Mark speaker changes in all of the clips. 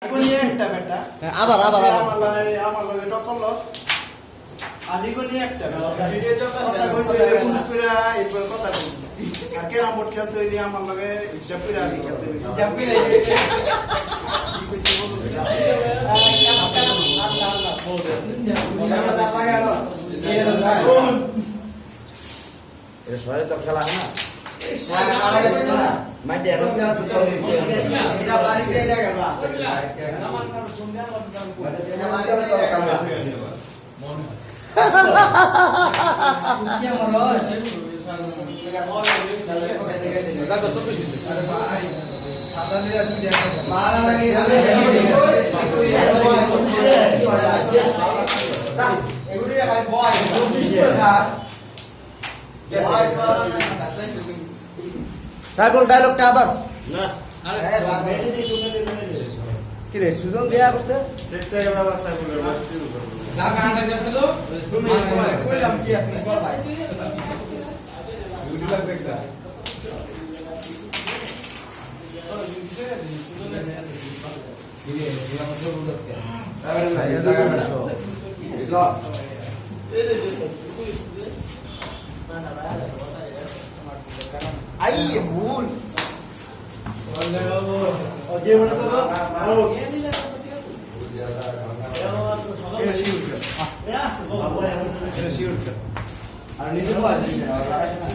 Speaker 1: একটা বেটা
Speaker 2: আবার
Speaker 1: আমার লগে টকল লস আদিগো নিয়ে একটা কথা কইতে হইলে বুঝ কইরা এরপর কথা কই আর কেরাম বোর্ড খেলতে হইলে আমার লগে হিসাব কইরা আগে খেলতে হইলে হিসাব কইরা কি কইছি বলুন
Speaker 2: এটা শহরে তো খেলা হয় না মাঠে এখন খেলা তো এটা বাড়িতে এটা গেল সাইবল ডায়লগটা আবার
Speaker 3: না
Speaker 2: কি রে সুজন দেয়া করছে
Speaker 3: সেটা আমরা বাসায় বলে শুরু করব
Speaker 4: না গানটা গেছিল তুমি কইলাম কি তুমি কথা বুঝি লাগবে একটা
Speaker 2: আইয়ে ভুল
Speaker 1: আর নিজে বাজ দিছে না লাগাছে না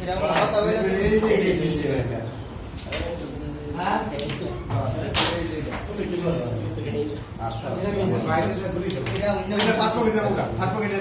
Speaker 4: এটা কথা বলে
Speaker 1: এই সিস্টেম এটা
Speaker 4: হ্যাঁ
Speaker 1: আসলে
Speaker 4: এটা অন্য পাত্র কেটে দেবো পাত্র কেটে